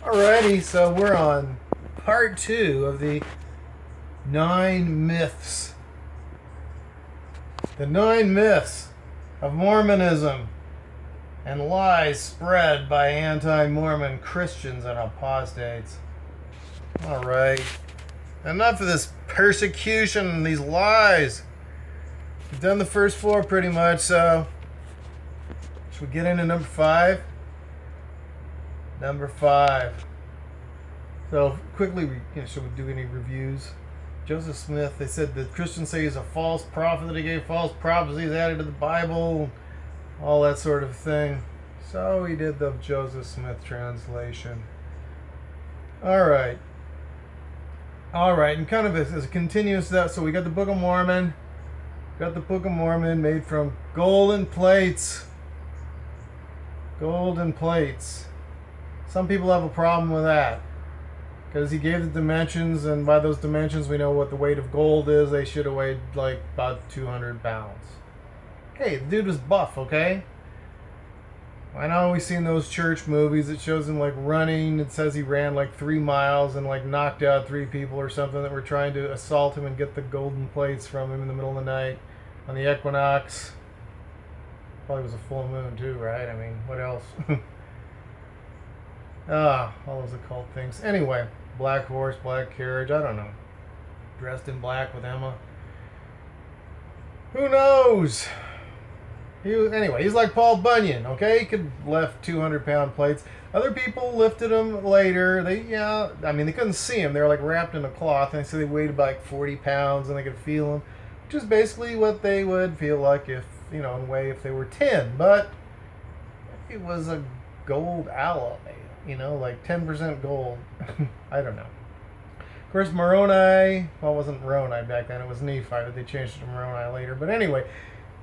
Alrighty, so we're on part 2 of the 9 myths. The 9 myths of Mormonism and lies spread by anti-Mormon Christians and apostates. Alright, enough of this persecution and these lies. We've done the first 4 pretty much, so should we get into number 5? Number 5. So quickly, should we do any reviews? Joseph Smith, they said that Christians say he's a false prophet, that he gave false prophecies added to the Bible, all that sort of thing. So he did the Joseph Smith translation. Alright, and kind of as a continuous to that, so we got the Book of Mormon. Got the Book of Mormon made from golden plates. Golden plates. Some people have a problem with that, because he gave the dimensions, and by those dimensions we know what the weight of gold is. They should have weighed like about 200 pounds. Okay, the dude was buff, okay? I know we've seen those church movies. It shows him like running. It says he ran like 3 miles and like knocked out 3 people or something that were trying to assault him and get the golden plates from him in the middle of the night on the equinox. Probably was a full moon too, right? I mean, what else? All those occult things. Anyway, black horse, black carriage, I don't know. Dressed in black with Emma. Who knows? Anyway, he's like Paul Bunyan, okay? He could lift 200-pound plates. Other people lifted them later. They couldn't see him. They were like wrapped in a cloth, and so they weighed about like 40 pounds, and they could feel them, which is basically what they would feel like if, and weigh if they were 10. But it was a gold alloy. Like 10% gold. I don't know. Of course, Moroni, well, it wasn't Moroni back then, it was Nephi, but they changed it to Moroni later. But anyway,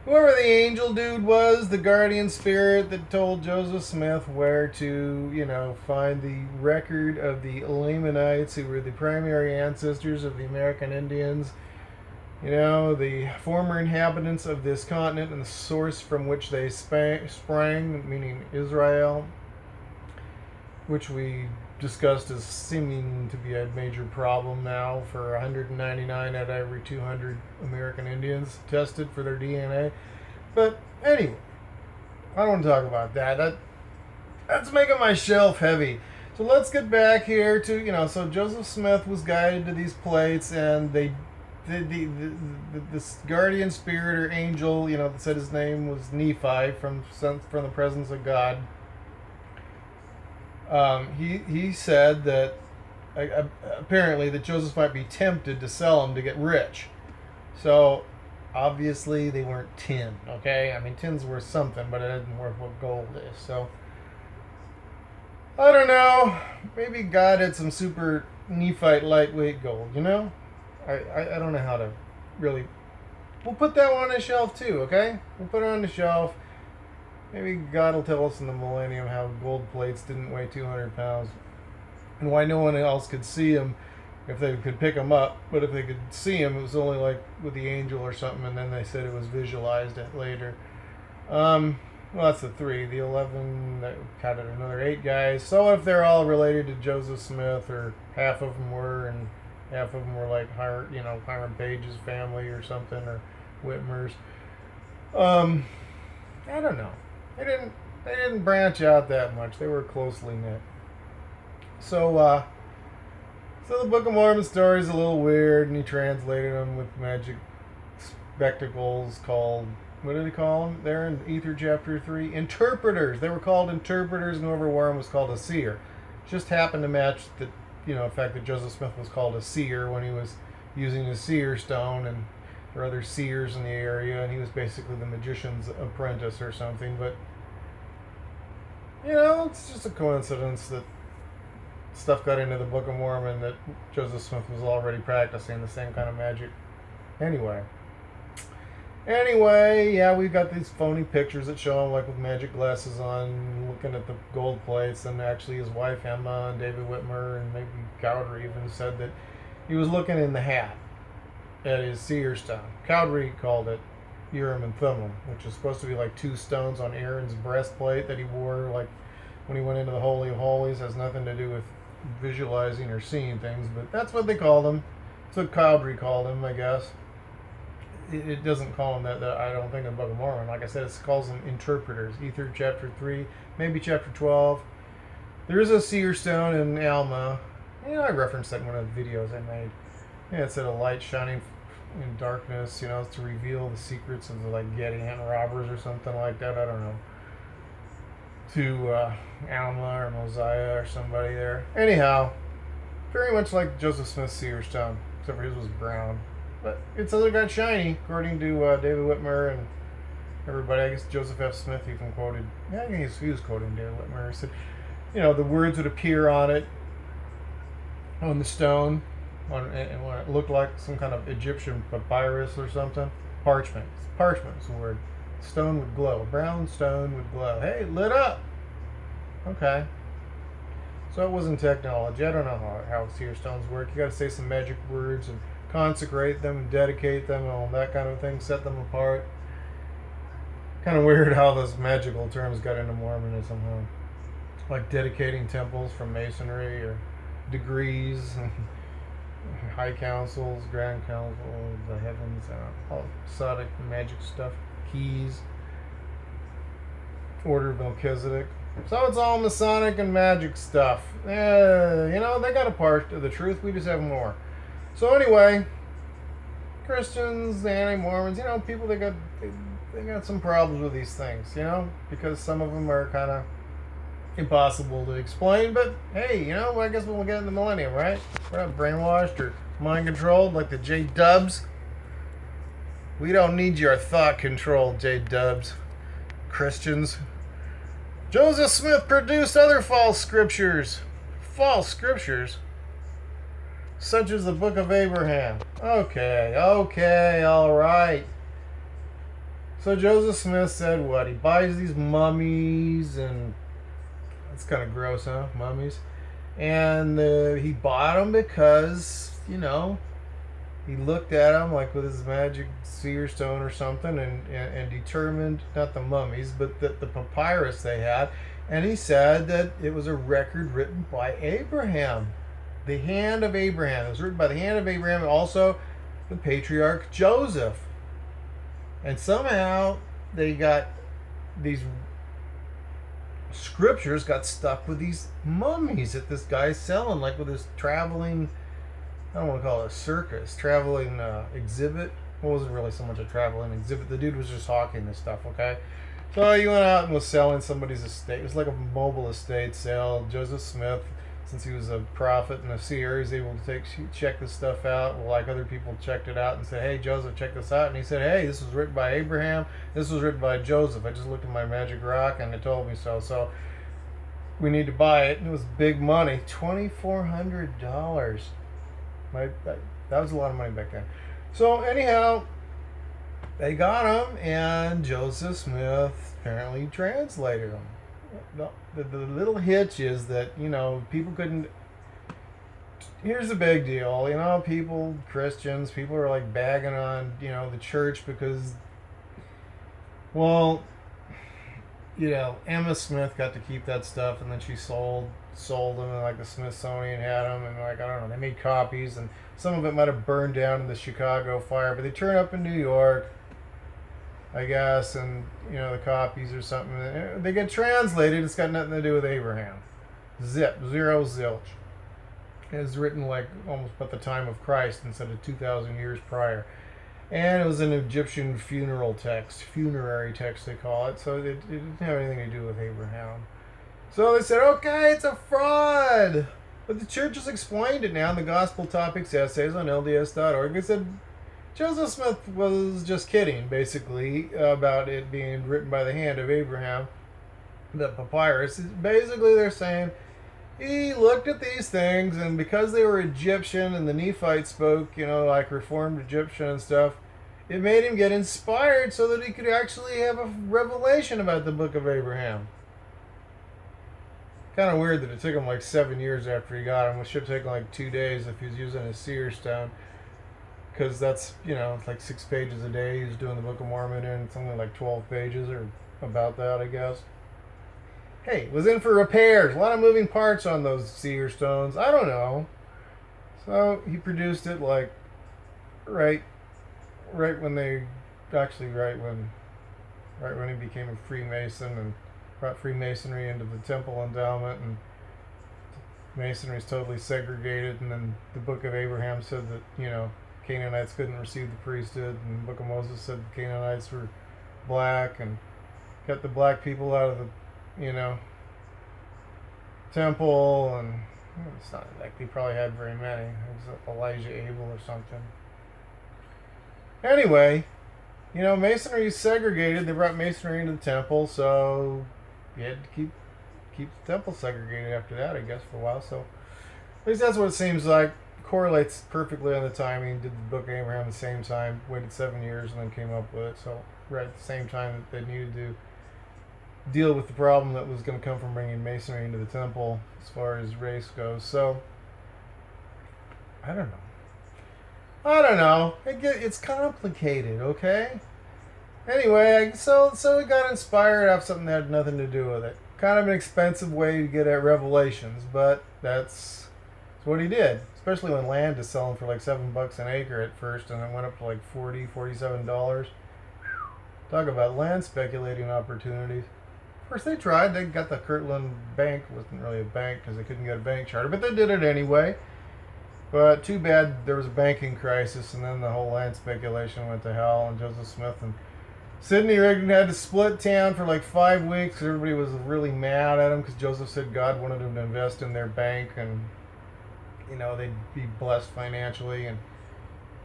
whoever the angel dude was, the guardian spirit that told Joseph Smith where to, find the record of the Lamanites, who were the primary ancestors of the American Indians, the former inhabitants of this continent and the source from which they sprang, meaning Israel, which we discussed as seeming to be a major problem now for 199 out of every 200 American Indians tested for their DNA. But anyway, I don't want to talk about that. That's making my shelf heavy. So let's get back here to, so Joseph Smith was guided to these plates, and this guardian spirit or angel, that said his name was Nephi from the presence of God. He said that apparently that Joseph might be tempted to sell them to get rich. So obviously they weren't tin, okay? I mean, tin's worth something, but it isn't worth what gold is. So I don't know. Maybe God had some super Nephite lightweight gold, I don't know how to really. We'll put that one on the shelf too, okay? We'll put it on the shelf. Maybe God will tell us in the millennium how gold plates didn't weigh 200 pounds and why no one else could see them if they could pick them up. But if they could see them, it was only like with the angel or something, and then they said it was visualized later. Well, that's the 3. The 11, that counted another 8 guys. So if they're all related to Joseph Smith, or half of them were, and half of them were like Hiram Page's family or something, or Whitmer's. I don't know. They didn't branch out that much. They were closely knit. So the Book of Mormon story is a little weird, and he translated them with magic spectacles called, what did he call them there in Ether chapter 3? Interpreters. They were called interpreters, and whoever wore them was called a seer. Just happened to match the fact that Joseph Smith was called a seer when he was using his seer stone, and there were other seers in the area, and he was basically the magician's apprentice or something. But it's just a coincidence that stuff got into the Book of Mormon that Joseph Smith was already practicing the same kind of magic. Anyway, yeah, we've got these phony pictures that show him like with magic glasses on, looking at the gold plates, and actually his wife Emma and David Whitmer and maybe Cowdery even said that he was looking in the hat at his seer stone. Cowdery called it Urim and Thummim, which is supposed to be like 2 stones on Aaron's breastplate that he wore like when he went into the Holy of Holies. Has nothing to do with visualizing or seeing things, but that's what they called him. That's what Cowdery called him, I guess. It doesn't call them that, I don't think, in the Book of Mormon. Like I said, it calls them interpreters. Ether chapter 3, maybe chapter 12. There is a seer stone in Alma. I referenced that in one of the videos I made. It said a light shining in darkness, to reveal the secrets of the, like, Getty hand robbers or something like that. I don't know. To Alma or Mosiah or somebody there. Anyhow, very much like Joseph Smith's seer stone, except for his was brown. But it still got shiny, according to David Whitmer and everybody. I guess Joseph F. Smith even quoted. Yeah, I guess he was quoting David Whitmer. He said, the words would appear on it, on the stone, and what it looked like some kind of Egyptian papyrus or something. Parchment. Parchment is the word. Stone would glow. Brown stone would glow. Hey, it lit up. Okay. So it wasn't technology. I don't know how seer stones work. You got to say some magic words and consecrate them and dedicate them and all that kind of thing. Set them apart. Kind of weird how those magical terms got into Mormonism, huh? Like dedicating temples from masonry or degrees, high councils, grand council, the heavens, all Sodic magic stuff, keys, Order of Melchizedek. So it's all Masonic and magic stuff. They got a part of the truth. We just have more. So anyway, Christians, the Anti-Mormons, people, they got some problems with these things, because some of them are kind of impossible to explain. But hey, I guess we'll get in the millennium, right? We're not brainwashed or mind controlled like the J Dubs. We don't need your thought control, J Dubs. Christians. Joseph Smith produced other false scriptures. False scriptures? Such as the Book of Abraham. Okay, all right. So Joseph Smith said what? He buys these mummies, and that's kind of gross, huh? Mummies. And he bought them because, he looked at them like with his magic seer stone or something, and determined, not the mummies, but the papyrus they had, and he said that it was a record written by Abraham. The hand of Abraham. It was written by the hand of Abraham, and also the patriarch Joseph. And somehow they got these scriptures got stuck with these mummies that this guy's selling, like with his traveling, I don't want to call it a circus, traveling exhibit. It wasn't really so much a traveling exhibit. The dude was just hawking this stuff, okay? So he went out and was selling somebody's estate. It was like a mobile estate sale. Joseph Smith, since he was a prophet and a seer, he was able to check this stuff out. Well, like other people checked it out and said, hey, Joseph, check this out. And he said, hey, this was written by Abraham. This was written by Joseph. I just looked at my magic rock and it told me so. So we need to buy it. And it was big money, $2,400. That was a lot of money back then. So anyhow, they got them, and Joseph Smith apparently translated them. The little hitch is that, people couldn't. Here's the big deal, Christians, people are like bagging on, the church because, well, Emma Smith got to keep that stuff, and then she sold them, and like the Smithsonian had them, and like, I don't know, they made copies, and some of it might have burned down in the Chicago fire, but they turned up in New York, I guess, and the copies or something, they get translated. It's got nothing to do with Abraham. Zero zilch. It's written like almost at the time of Christ instead of 2,000 years prior. And it was an Egyptian funerary text they call it, so it didn't have anything to do with Abraham. So they said, okay, it's a fraud. But the church has explained it now in the Gospel Topics Essays on LDS.org. They said Joseph Smith was just kidding, basically, about it being written by the hand of Abraham. The papyrus. Basically, they're saying he looked at these things, and because they were Egyptian and the Nephites spoke, like Reformed Egyptian and stuff, it made him get inspired so that he could actually have a revelation about the Book of Abraham. Kind of weird that it took him like 7 years after he got him. It should have taken like 2 days if he was using a seer stone. Because that's, it's like 6 pages a day. He's doing the Book of Mormon in something like 12 pages or about that, I guess. Hey, was in for repairs. A lot of moving parts on those seer stones. I don't know. So he produced it like right when they actually right when he became a Freemason and brought Freemasonry into the temple endowment, and Masonry is totally segregated. And then the Book of Abraham said that Canaanites couldn't receive the priesthood, and the Book of Moses said the Canaanites were black and kept the black people out of the temple. And it's not like they probably had very many. It was Elijah Abel or something. Anyway, Masonry is segregated. They brought Masonry into the temple, so you had to keep the temple segregated after that, I guess, for a while. So at least that's what it seems like. Correlates perfectly on the timing. Did the Book of Abraham at the same time, waited 7 years, and then came up with it. So right at the same time that they needed to deal with the problem that was going to come from bringing Masonry into the temple as far as race goes. So I don't know. It's complicated, okay? Anyway, so we got inspired off something that had nothing to do with it. Kind of an expensive way to get at revelations, but that's what he did. Especially when land is selling for like $7 an acre at first, and it went up to like $47. Talk about land speculating opportunities. Of course, they tried. They got the Kirtland Bank. It wasn't really a bank because they couldn't get a bank charter, but they did it anyway. But too bad there was a banking crisis, and then the whole land speculation went to hell, and Joseph Smith and Sidney Rigdon had to split town for like 5 weeks because everybody was really mad at him because Joseph said God wanted him to invest in their bank, and they'd be blessed financially, and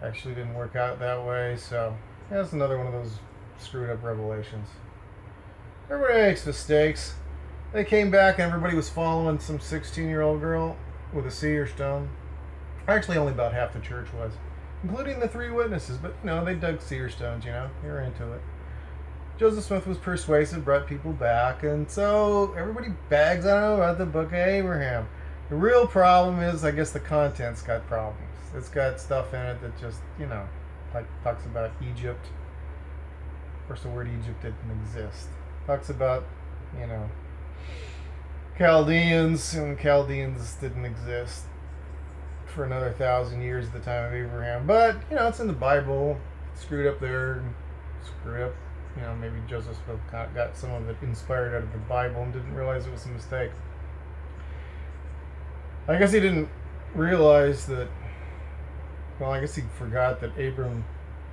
actually didn't work out that way. So that's another one of those screwed up revelations. Everybody makes mistakes. They came back and everybody was following some 16-year-old girl with a seer stone. Actually, only about half the church was, including the 3 witnesses. But they dug seer stones. You're into it. Joseph Smith was persuasive, brought people back, and so everybody bags on him about the Book of Abraham. The real problem is, I guess, the content's got problems. It's got stuff in it that just, like talks about Egypt. Of course, the word Egypt didn't exist. Talks about, Chaldeans, and Chaldeans didn't exist for another 1,000 years at the time of Abraham. But, it's in the Bible. Screwed up there. Screwed up. Maybe Joseph Smith got some of it inspired out of the Bible and didn't realize it was a mistake. I guess he didn't realize that, I guess he forgot that Abram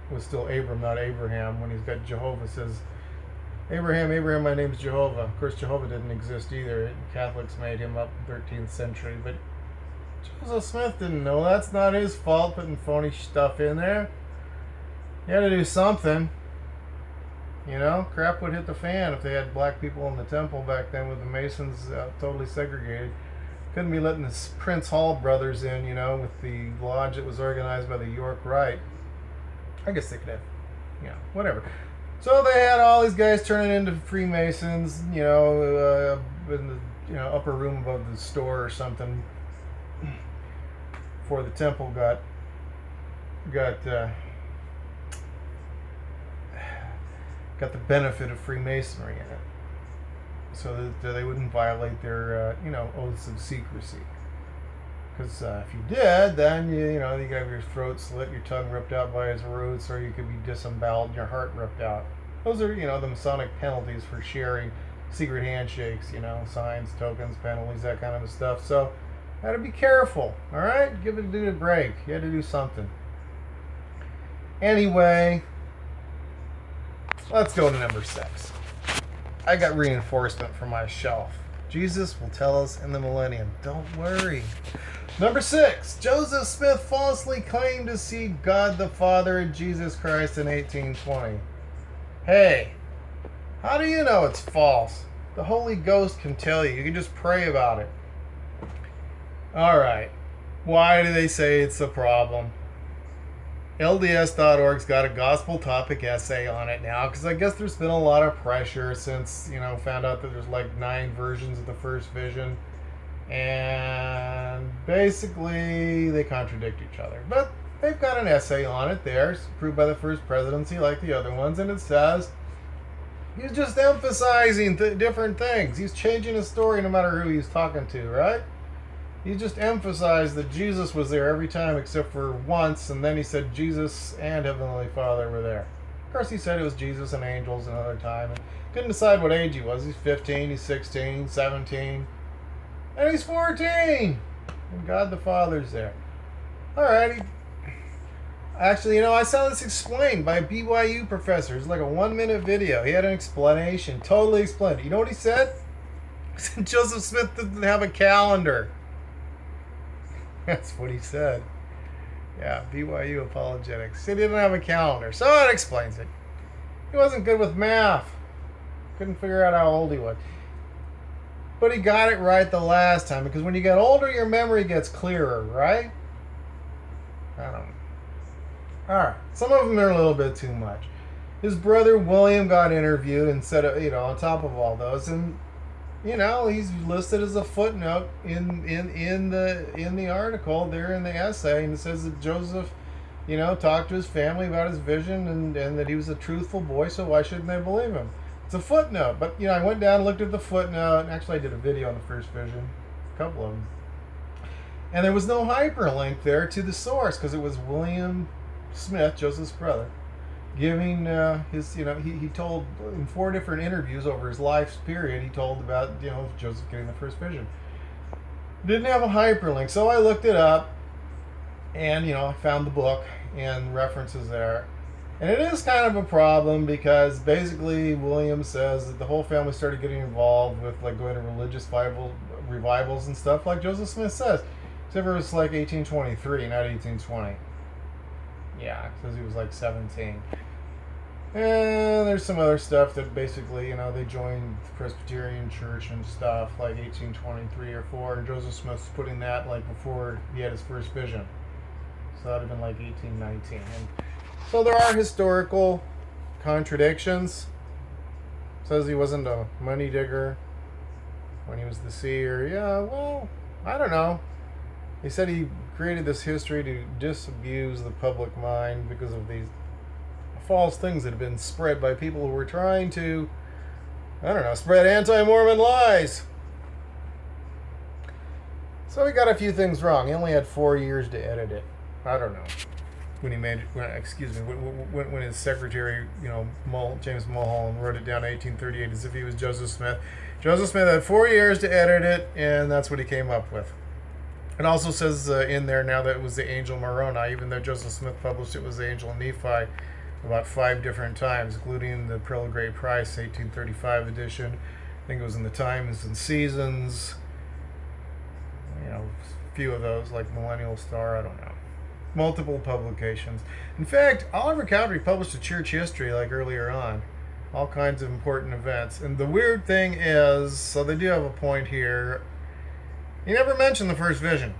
was still Abram, not Abraham, when he's got Jehovah says, Abraham, Abraham, my name's Jehovah. Of course, Jehovah didn't exist either. Catholics made him up in the 13th century, but Joseph Smith didn't know. That's not his fault, putting phony stuff in there. He had to do something. Crap would hit the fan if they had black people in the temple back then with the Masons totally segregated. Couldn't be letting the Prince Hall brothers in, with the lodge that was organized by the York Rite. I guess they could have, whatever. So they had all these guys turning into Freemasons, in the upper room above the store or something, before the temple got the benefit of Freemasonry in it, so that they wouldn't violate their oaths of secrecy. Because if you did, then you could have your throat slit, your tongue ripped out by its roots, or you could be disemboweled and your heart ripped out. Those are the Masonic penalties for sharing secret handshakes, signs, tokens, penalties, that kind of stuff. So had to be careful. All right, give it a dude a break. You had to do something. Anyway, let's go to number 6. I got reinforcement for my shelf. Jesus will tell us in the millennium. Don't worry. Number 6. Joseph Smith falsely claimed to see God the Father and Jesus Christ in 1820. Hey, how do you know it's false? The Holy Ghost can tell you. You can just pray about it. Alright. Why do they say it's a problem? LDS.org's got a gospel topic essay on it now, because I guess there's been a lot of pressure since, found out that there's like 9 versions of the first vision. And basically, they contradict each other. But they've got an essay on it there. It's approved by the First Presidency like the other ones. And it says, He's just emphasizing different things. He's changing his story no matter who he's talking to, right? He just emphasized that Jesus was there every time except for once, and then he said Jesus and Heavenly Father were there. Of course, he said it was Jesus and angels another time, and couldn't decide what age he was. He's 15, he's 16, 17, and he's 14, and God the Father's there. Alrighty. Actually, I saw this explained by a BYU professor. It's like a 1-minute video. He had an explanation, totally explained it. You know what he said? He said Joseph Smith didn't have a calendar. That's what he said. Yeah, BYU Apologetics. He didn't have a calendar. So that explains it. He wasn't good with math. Couldn't figure out how old he was. But he got it right the last time, because when you get older, your memory gets clearer, right? I don't know. Alright, some of them are a little bit too much. His brother William got interviewed and said, on top of all those, and he's listed as a footnote in the article there in the essay, and it says that Joseph, talked to his family about his vision and that he was a truthful boy, so why shouldn't they believe him? It's a footnote, but I went down and looked at the footnote, and actually I did a video on the first vision, a couple of them, and there was no hyperlink there to the source because it was William Smith, Joseph's brother, giving his, he told in 4 different interviews over his life's period, he told about, Joseph getting the first vision. Didn't have a hyperlink, so I looked it up, and, I found the book and references there. And it is kind of a problem because basically William says that the whole family started getting involved with, like, going to religious revivals and stuff, like Joseph Smith says. Except for it was like 1823, not 1820. Yeah, because he was like 17. And there's some other stuff that basically, they joined the Presbyterian Church and stuff like 1823 or 4. And Joseph Smith's putting that like before he had his first vision. So that would have been like 1819. And so there are historical contradictions. Says he wasn't a money digger when he was the seer. Yeah, well, I don't know. He said he created this history to disabuse the public mind because of these false things that have been spread by people who were trying to, spread anti-Mormon lies. So he got a few things wrong. He only had 4 years to edit it. I don't know. When his secretary, James Mulholland, wrote it down in 1838 as if he was Joseph Smith. Joseph Smith had 4 years to edit it, and that's what he came up with. It also says in there now that it was the angel Moroni, even though Joseph Smith published it was the angel Nephi about 5 different times, including the Pearl of Great Price, 1835 edition. I think it was in the Times and Seasons. A few of those, like Millennial Star, I don't know. Multiple publications. In fact, Oliver Cowdery published a church history like earlier on. All kinds of important events. And the weird thing is, so they do have a point here, he never mentioned the first vision.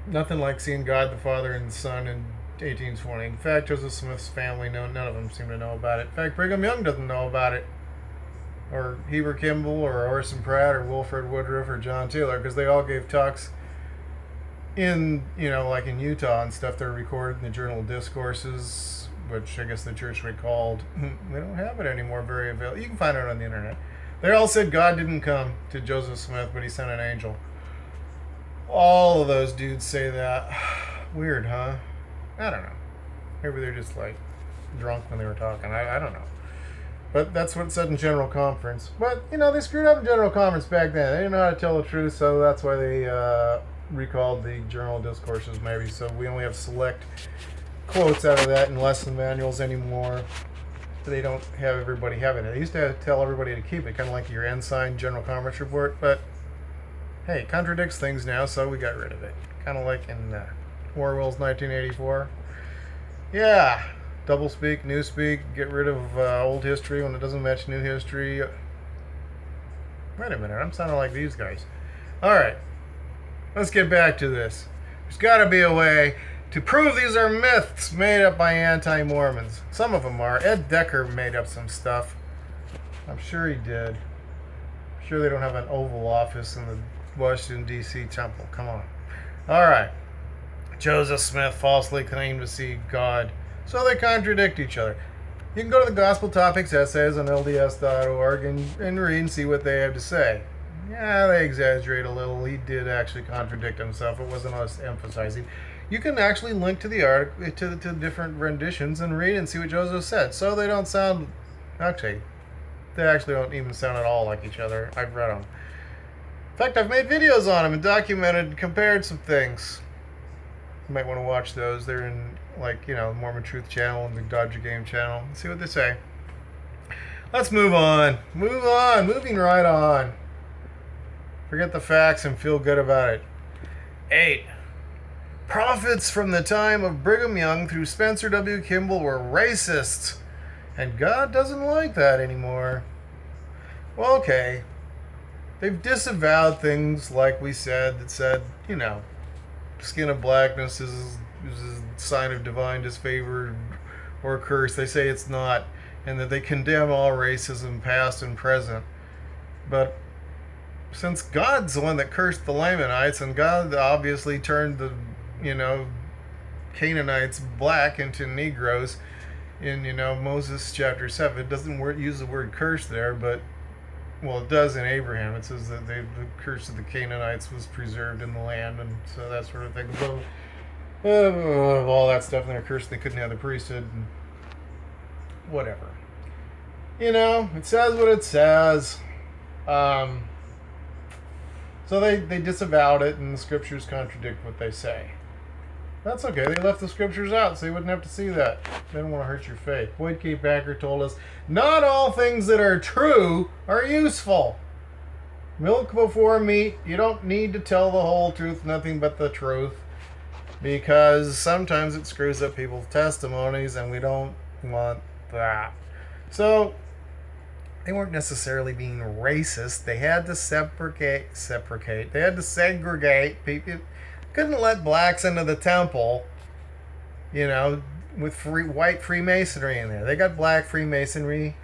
Nothing like seeing God the Father and the Son in 1820. In fact, Joseph Smith's family, none of them seem to know about it. In fact, Brigham Young doesn't know about it. Or Heber Kimball, or Orson Pratt, or Wilfred Woodruff, or John Taylor, because they all gave talks in, like in Utah and stuff. They're recorded in the Journal of Discourses, which I guess the church recalled. They don't have it anymore very available. You can find it on the internet. They all said God didn't come to Joseph Smith, but he sent an angel. All of those dudes say that. Weird, huh? I don't know. Maybe they're just like drunk when they were talking. I don't know. But that's what it said in General Conference. But, they screwed up in General Conference back then. They didn't know how to tell the truth, so that's why they recalled the Journal of Discourses, maybe. So we only have select quotes out of that in lesson manuals anymore. They don't have everybody having it. They used to tell everybody to keep it, kind of like your Ensign General Conference report, but hey, it contradicts things now, so we got rid of it. Kind of like in Orwell's 1984. Yeah, doublespeak, newspeak, get rid of old history when it doesn't match new history. Wait a minute, I'm sounding like these guys. Alright, let's get back to this. There's got to be a way to prove these are myths made up by anti-Mormons. Some of them are. Ed Decker made up some stuff. I'm sure he did. I'm sure they don't have an Oval Office in the Washington, D.C. temple. Come on. Alright. Joseph Smith falsely claimed to see God. So they contradict each other. You can go to the Gospel Topics Essays on LDS.org and read and see what they have to say. Yeah, they exaggerate a little. He did actually contradict himself. It wasn't us emphasizing. You can actually link to the article, to different renditions and read and see what Joseph said. So they don't sound, actually, they actually don't even sound at all like each other. I've read them. In fact, I've made videos on them and documented, compared some things. You might want to watch those. They're in, like, Mormon Truth channel and the Dodger Game channel. Let's see what they say. Let's move on. Moving right on. Forget the facts and feel good about it. 8. Prophets from the time of Brigham Young through Spencer W. Kimball were racists. And God doesn't like that anymore. Well, okay. They've disavowed things like we said that said, skin of blackness is a sign of divine disfavor or curse. They say it's not. And that they condemn all racism, past and present. But since God's the one that cursed the Lamanites, and God obviously turned the, Canaanites black into Negroes in, Moses chapter 7. It doesn't use the word curse there, but, well, it does in Abraham. It says that the curse of the Canaanites was preserved in the land, and so that sort of thing. So, all that stuff, and they're cursed they couldn't have the priesthood, and whatever. It says what it says. So they disavowed it, and the scriptures contradict what they say. That's okay. They left the scriptures out, so you wouldn't have to see that. They don't want to hurt your faith. Boyd K. Packer told us, not all things that are true are useful. Milk before meat. You don't need to tell the whole truth, nothing but the truth. Because sometimes it screws up people's testimonies, and we don't want that. So they weren't necessarily being racist. They had to segregate. They had to segregate people. Couldn't let blacks into the temple, with white Freemasonry in there. They got black Freemasonry.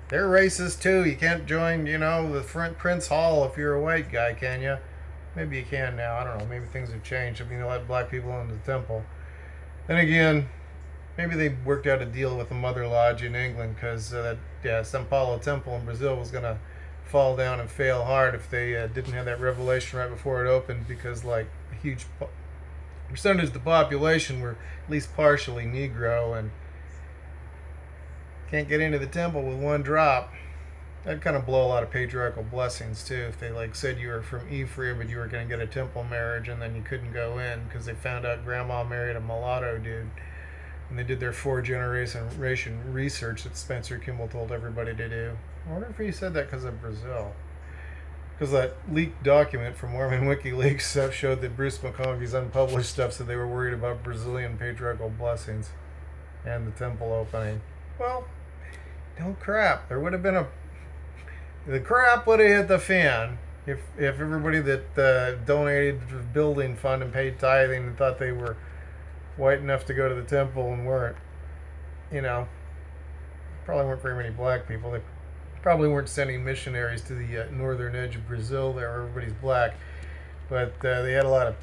They're racist too. You can't join, the front Prince Hall if you're a white guy, can you? Maybe you can now. I don't know. Maybe things have changed. They let black people into the temple. Then again, maybe they worked out a deal with the Mother Lodge in England because São Paulo Temple in Brazil was going to fall down and fail hard if they didn't have that revelation right before it opened, because a huge percentage of the population were at least partially Negro and can't get into the temple with one drop. That'd kind of blow a lot of patriarchal blessings too if they said you were from Ephraim but you were going to get a temple marriage and then you couldn't go in because they found out grandma married a mulatto dude. And they did their 4-generation research that Spencer Kimball told everybody to do. I wonder if he said that because of Brazil. Because that leaked document from Mormon WikiLeaks showed that Bruce McConkie's unpublished stuff said they were worried about Brazilian patriarchal blessings and the temple opening. Well, don't crap. There would have been the crap would have hit the fan if everybody that donated to the building fund and paid tithing and thought they were white enough to go to the temple and weren't. Probably weren't very many black people. They probably weren't sending missionaries to the northern edge of Brazil there where everybody's black. But they had a lot of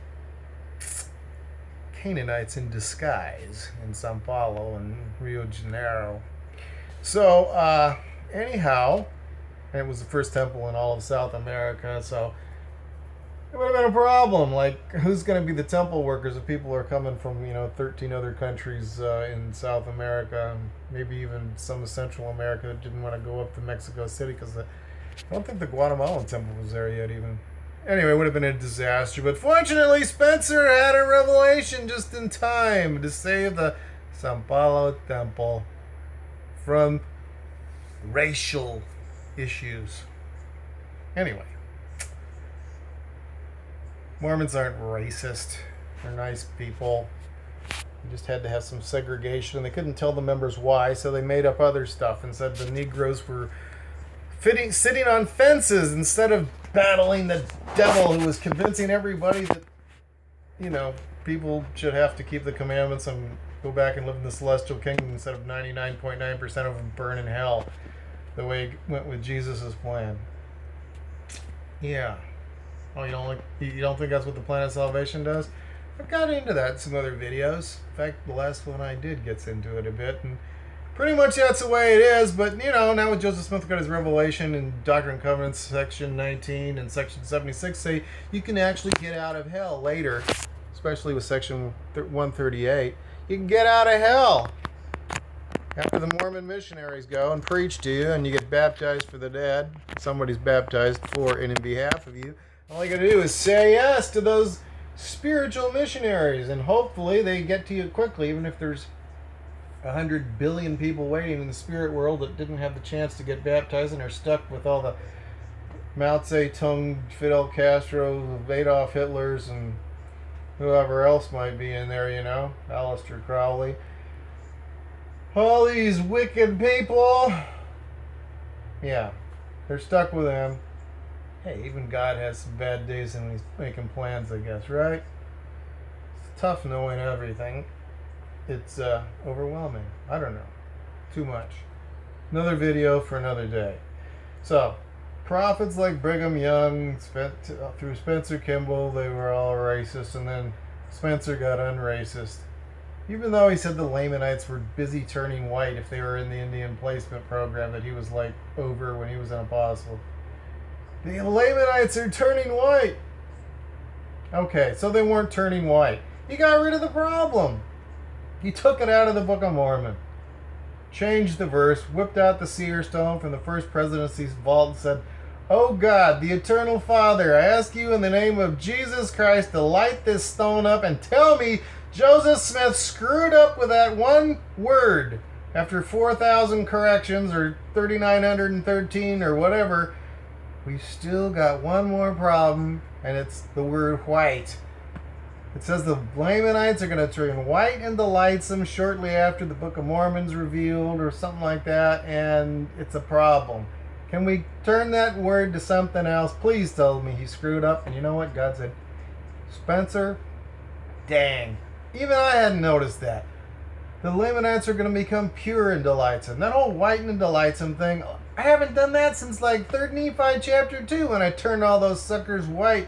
Canaanites in disguise in São Paulo and Rio de Janeiro. So, anyhow, it was the first temple in all of South America, so it would have been a problem. Who's going to be the temple workers if people are coming from, 13 other countries in South America, and maybe even some of Central America that didn't want to go up to Mexico City because I don't think the Guatemalan temple was there yet even. Anyway, it would have been a disaster. But fortunately, Spencer had a revelation just in time to save the São Paulo temple from racial issues. Anyway. Mormons aren't racist. They're nice people. They just had to have some segregation, and they couldn't tell the members why, so they made up other stuff and said the Negroes were sitting on fences instead of battling the devil, who was convincing everybody that, people should have to keep the commandments and go back and live in the celestial kingdom instead of 99.9% of them burn in hell, the way it went with Jesus' plan. Yeah. Oh, you don't think that's what the plan of salvation does? I've got into that in some other videos. In fact, the last one I did gets into it a bit, and pretty much that's the way it is. But, now with Joseph Smith got his revelation in Doctrine and Covenants, section 19 and section 76, say you can actually get out of hell later, especially with section 138. You can get out of hell after the Mormon missionaries go and preach to you, and you get baptized for the dead. Somebody's baptized for and in behalf of you. All you got to do is say yes to those spiritual missionaries, and hopefully they get to you quickly, even if there's 100 billion people waiting in the spirit world that didn't have the chance to get baptized and are stuck with all the Mao Zedong, Fidel Castro, Adolf Hitlers, and whoever else might be in there, Aleister Crowley. All these wicked people, yeah, they're stuck with them. Hey, even God has some bad days and he's making plans, I guess, right? It's tough knowing everything. It's overwhelming. I don't know. Too much. Another video for another day. So, prophets like Brigham Young, through Spencer Kimball, they were all racist, and then Spencer got unracist. Even though he said the Lamanites were busy turning white if they were in the Indian placement program that he was over when he was an apostle. The Lamanites are turning white. Okay, so they weren't turning white. He got rid of the problem. He took it out of the Book of Mormon. Changed the verse, whipped out the seer stone from the first presidency's vault and said, "Oh God, the eternal Father, I ask you in the name of Jesus Christ to light this stone up and tell me Joseph Smith screwed up with that one word after 4,000 corrections or 3,913 or whatever. We've still got one more problem, and it's the word white. It says the Lamanites are going to turn white and delightsome shortly after the Book of Mormon's revealed or something like that, and it's a problem. Can we turn that word to something else? Please tell me he screwed up." And you know what? God said, "Spencer, dang. Even I hadn't noticed that. The Lamanites are going to become pure and delightsome." That whole white and delightsome thing, I haven't done that since 3rd Nephi chapter 2 when I turned all those suckers white.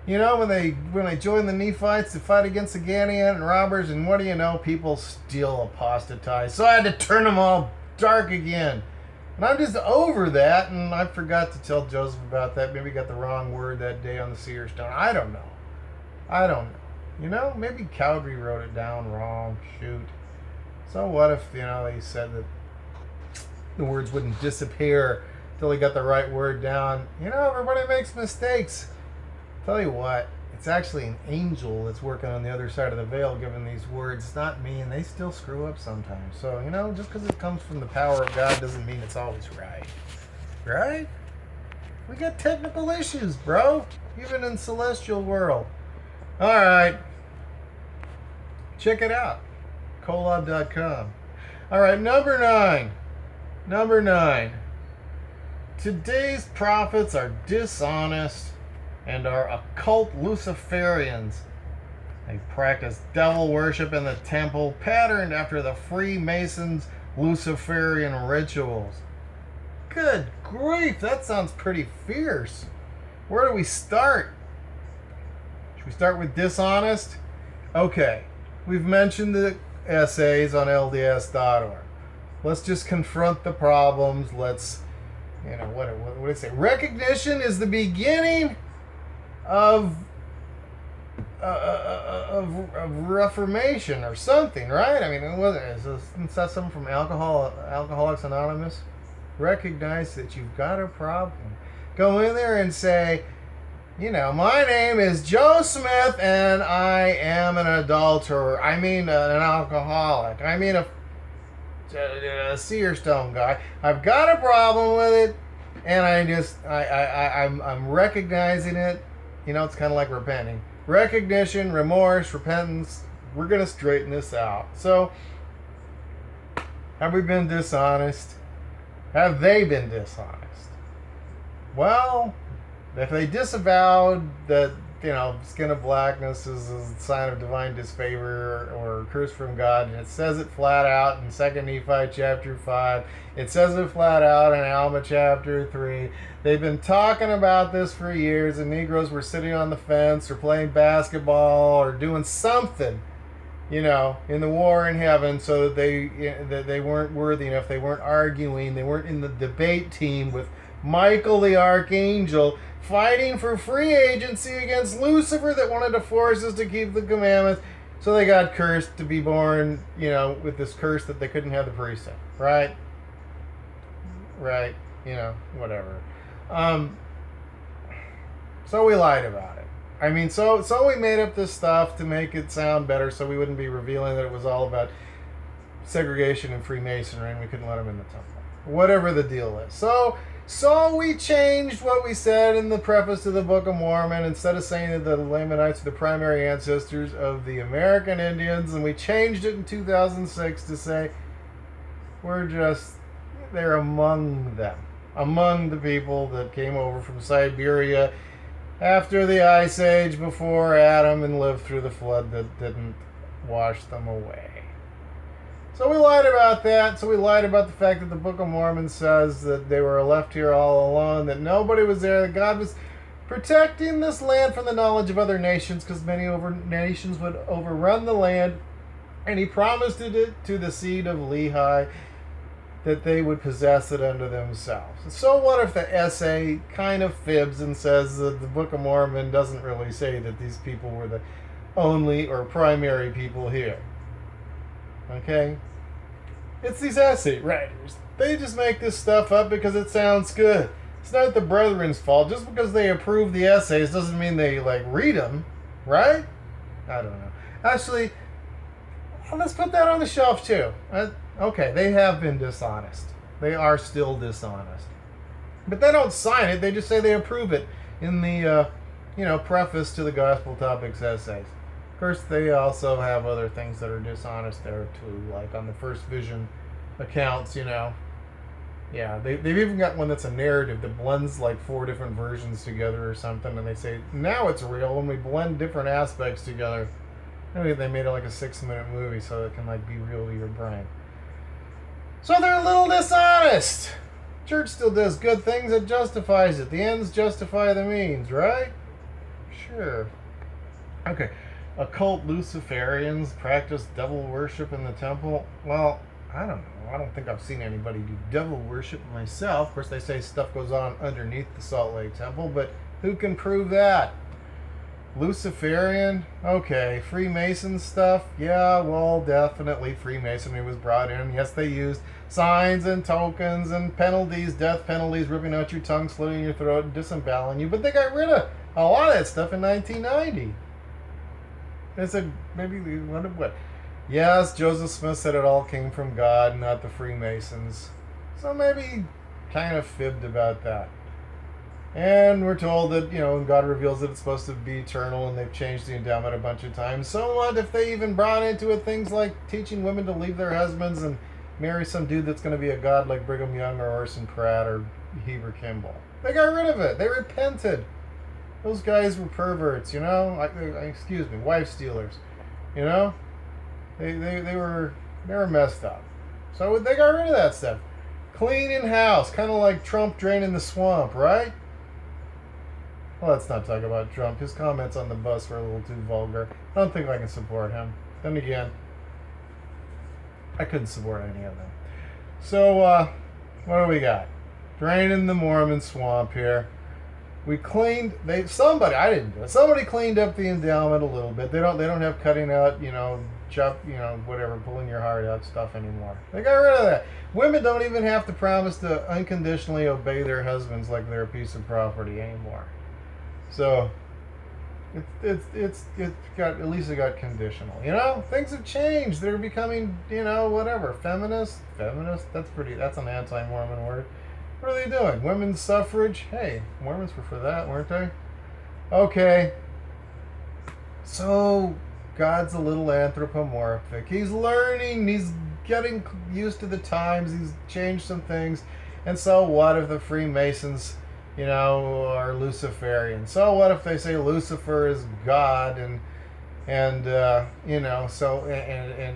When they joined the Nephites to fight against the Gadian and robbers, and what do you know? People still apostatize. So I had to turn them all dark again. And I'm just over that, and I forgot to tell Joseph about that. Maybe got the wrong word that day on the seer stone. I don't know. Maybe Calgary wrote it down wrong. Shoot. So what if, they said that the words wouldn't disappear until he got the right word down? Everybody makes mistakes. Tell you what, it's actually an angel that's working on the other side of the veil giving these words. It's not me, and they still screw up sometimes. So, just because it comes from the power of God doesn't mean it's always right. Right? We got technical issues, bro. Even in celestial world. Alright. Check it out. Kolob.com. Alright, number 9. Today's prophets are dishonest and are occult Luciferians. They practice devil worship in the temple, patterned after the Freemasons' Luciferian rituals. Good grief, that sounds pretty fierce. Where do we start? Should we start with dishonest? Okay, we've mentioned the essays on LDS.org. Let's just confront the problems. Let's, what do it say? Recognition is the beginning of reformation or something, right? I mean, is that something from Alcoholics Anonymous? Recognize that you've got a problem. Go in there and say, my name is Joe Smith and I am an adulterer. I mean, an alcoholic. I mean, a seer stone guy. I've got a problem with it, and I'm recognizing it. It's kind of like repenting. Recognition, remorse, repentance. We're going to straighten this out. So, have we been dishonest? Have they been dishonest? Well, if they disavowed that, skin of blackness is a sign of divine disfavor or curse from God, and it says it flat out in 2 Nephi chapter 5. It says it flat out in Alma chapter 3. They've been talking about this for years, and Negroes were sitting on the fence or playing basketball or doing something in the war in heaven, so that they weren't worthy enough. They weren't arguing. They weren't in the debate team with Michael the Archangel fighting for free agency against Lucifer that wanted to force us to keep the commandments. So they got cursed to be born, with this curse that they couldn't have the priesthood. Right? Right. Whatever. So we lied about it. I mean, so we made up this stuff to make it sound better, so we wouldn't be revealing that it was all about segregation and Freemasonry, and we couldn't let them in the temple. Whatever the deal is. So we changed what we said in the preface to the Book of Mormon. Instead of saying that the Lamanites are the primary ancestors of the American Indians, and we changed it in 2006 to say they're among them, among the people that came over from Siberia after the Ice Age, before Adam, and lived through the flood that didn't wash them away. So we lied about that. So we lied about the fact that the Book of Mormon says that they were left here all alone, that nobody was there, that God was protecting this land from the knowledge of other nations, because many nations would overrun the land, and he promised it to the seed of Lehi, that they would possess it unto themselves. So what if the essay kind of fibs and says that the Book of Mormon doesn't really say that these people were the only or primary people here? Okay? It's these essay writers. They just make this stuff up because it sounds good. It's not the brethren's fault. Just because they approve the essays doesn't mean they read them, right? I don't know. Actually, let's put that on the shelf too. Okay, they have been dishonest. They are still dishonest. But they don't sign it. They just say they approve it in the, preface to the Gospel Topics essays. Of course, they also have other things that are dishonest there too, like on the First Vision accounts, Yeah, they've even got one that's a narrative that blends 4 different versions together or something, and they say, now it's real when we blend different aspects together. Maybe they made it a 6-minute movie so it can be real to your brain. So they're a little dishonest. Church still does good things, it justifies it. The ends justify the means, right? Sure. Okay. Occult Luciferians practice devil worship in the temple. Well, I don't know. I don't think I've seen anybody do devil worship myself. Of course, they say stuff goes on underneath the Salt Lake Temple, but who can prove that? Luciferian? Okay. Freemason stuff? Yeah, well, definitely Freemasonry was brought in. Yes, they used signs and tokens and penalties, death penalties, ripping out your tongue, slitting your throat, and disemboweling you. But they got rid of a lot of that stuff in 1990. They said, maybe, what? Yes, Joseph Smith said it all came from God, not the Freemasons. So maybe he kind of fibbed about that. And we're told that, when God reveals that it's supposed to be eternal, and they've changed the endowment a bunch of times. So what if they even brought into it things like teaching women to leave their husbands and marry some dude that's going to be a god like Brigham Young or Orson Pratt or Heber Kimball? They got rid of it. They repented. Those guys were perverts, excuse me, wife stealers. They were messed up. So they got rid of that stuff. Cleaning house, kind of like Trump draining the swamp, right? Well, let's not talk about Trump. His comments on the bus were a little too vulgar. I don't think I can support him. Then again, I couldn't support any of them. So, what do we got? Draining the Mormon swamp here. We cleaned. Somebody. I didn't do it. Somebody cleaned up the endowment a little bit. They don't have cutting out, whatever, pulling your heart out stuff anymore. They got rid of that. Women don't even have to promise to unconditionally obey their husbands like they're a piece of property anymore. So it's got, at least it got conditional. Things have changed. They're becoming, whatever. Feminist. That's an anti-Mormon word. What are they doing? Women's suffrage? Hey, Mormons were for that, weren't they? Okay. So God's a little anthropomorphic. He's learning. He's getting used to the times. He's changed some things. And so what if the Freemasons, are Luciferian? So what if they say Lucifer is God and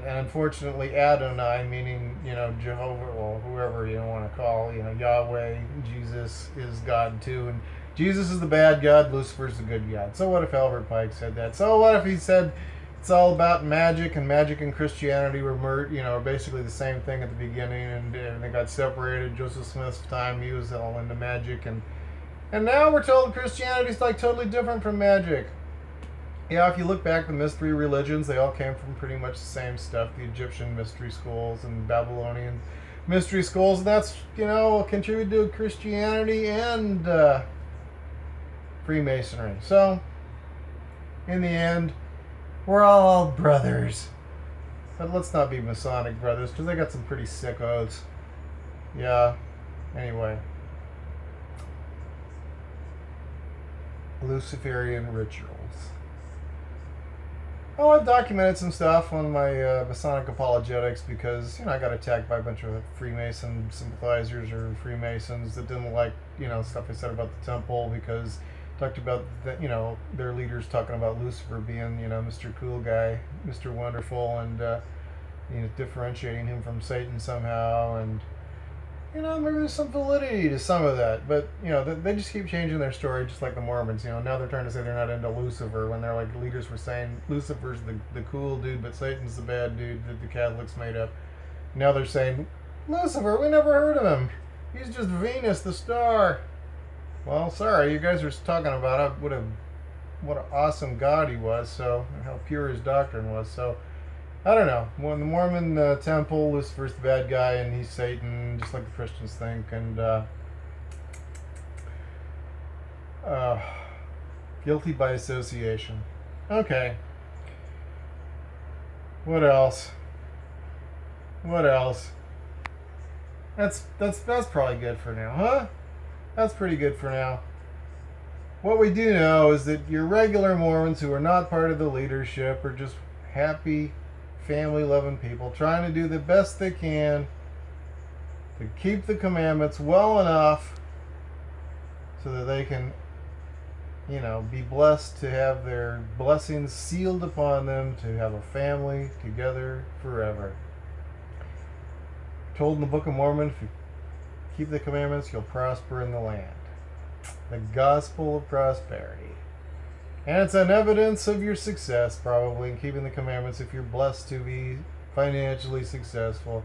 unfortunately Adonai, meaning, Jehovah, or whoever you want to call, Yahweh, Jesus is God too, and Jesus is the bad God, Lucifer's the good God. So what if Albert Pike said that? So what if he said, it's all about magic, and magic and Christianity were basically the same thing at the beginning, and they got separated. Joseph Smith's time, he was all into magic, and now we're told Christianity's like totally different from magic. Yeah, if you look back, the mystery religions, they all came from pretty much the same stuff. The Egyptian mystery schools and Babylonian mystery schools, and that's, contributed to Christianity and Freemasonry. So, in the end, we're all brothers. But let's not be Masonic brothers, because they got some pretty sick oaths. Yeah, anyway. Luciferian rituals. Oh, I've documented some stuff on my Masonic Apologetics because, I got attacked by a bunch of Freemason sympathizers or Freemasons that didn't like, stuff I said about the temple, because talked about, their leaders talking about Lucifer being, Mr. Cool Guy, Mr. Wonderful, and, differentiating him from Satan somehow, and, maybe there's some validity to some of that, but, they just keep changing their story, just like the Mormons. Now they're trying to say they're not into Lucifer, when their leaders were saying Lucifer's the cool dude, but Satan's the bad dude that the Catholics made up. Now they're saying, Lucifer, we never heard of him. He's just Venus, the star. Well, sorry, you guys were talking about what an awesome God he was, so, and how pure his doctrine was, so, I don't know. When the Mormon temple, Lucifer's the bad guy, and he's Satan, just like the Christians think, and guilty by association. Okay. What else? That's probably good for now, huh? That's pretty good for now. What we do know is that your regular Mormons who are not part of the leadership are just happy, family-loving people trying to do the best they can to keep the commandments well enough so that they can, be blessed to have their blessings sealed upon them to have a family together forever. Told in the Book of Mormon, if you keep the commandments, you'll prosper in the land. The gospel of prosperity. And it's an evidence of your success, probably, in keeping the commandments if you're blessed to be financially successful.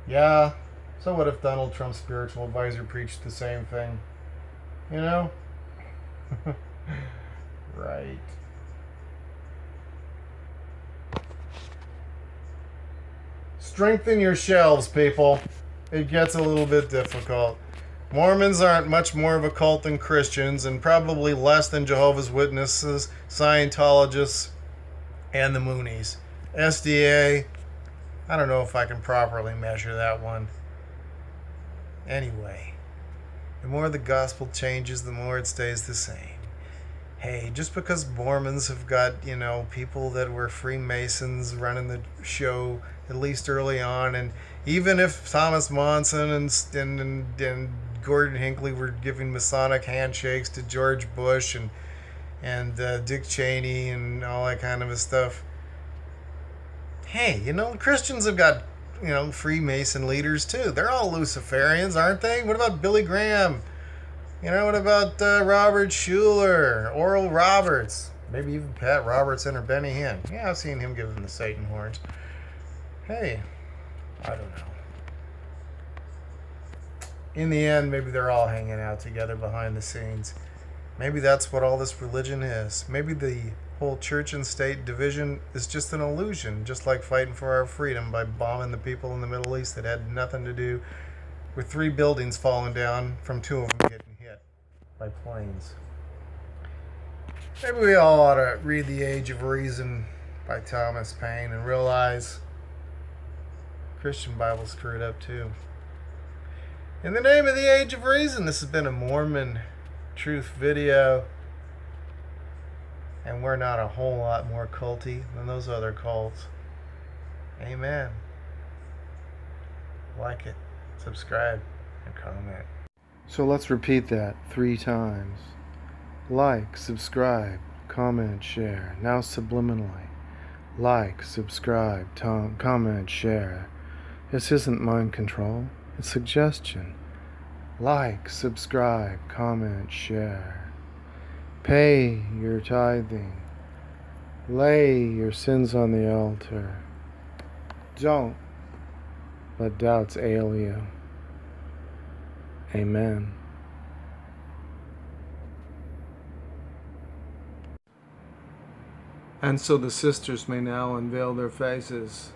Yeah, so what if Donald Trump's spiritual advisor preached the same thing? Right. Strengthen your shelves, people. It gets a little bit difficult. Mormons aren't much more of a cult than Christians, and probably less than Jehovah's Witnesses, Scientologists, and the Moonies. SDA, I don't know if I can properly measure that one. Anyway, the more the gospel changes, the more it stays the same. Hey, just because Mormons have got, people that were Freemasons running the show, at least early on, and even if Thomas Monson and Gordon Hinckley were giving Masonic handshakes to George Bush and Dick Cheney and all that kind of stuff. Hey, Christians have got, Freemason leaders too. They're all Luciferians, aren't they? What about Billy Graham? What about Robert Schuller, Oral Roberts? Maybe even Pat Robertson or Benny Hinn. Yeah, I've seen him give them the Satan horns. Hey, I don't know. In the end, maybe they're all hanging out together behind the scenes. Maybe that's what all this religion is. Maybe the whole church and state division is just an illusion, just like fighting for our freedom by bombing the people in the Middle East that had nothing to do with 3 buildings falling down from 2 of them getting hit by planes. Maybe we all ought to read The Age of Reason by Thomas Paine and realize Christian Bible screwed up too. In the name of the Age of Reason, this has been a Mormon Truth video. And we're not a whole lot more culty than those other cults. Amen. Like it, subscribe, and comment. So let's repeat that 3 times. Like, subscribe, comment, share. Now subliminally. Like, subscribe, comment, share. This isn't mind control. It's suggestion. Like, subscribe, comment, share. Pay your tithing. Lay your sins on the altar. Don't let doubts ail you. Amen. And so the sisters may now unveil their faces.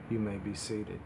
You may be seated.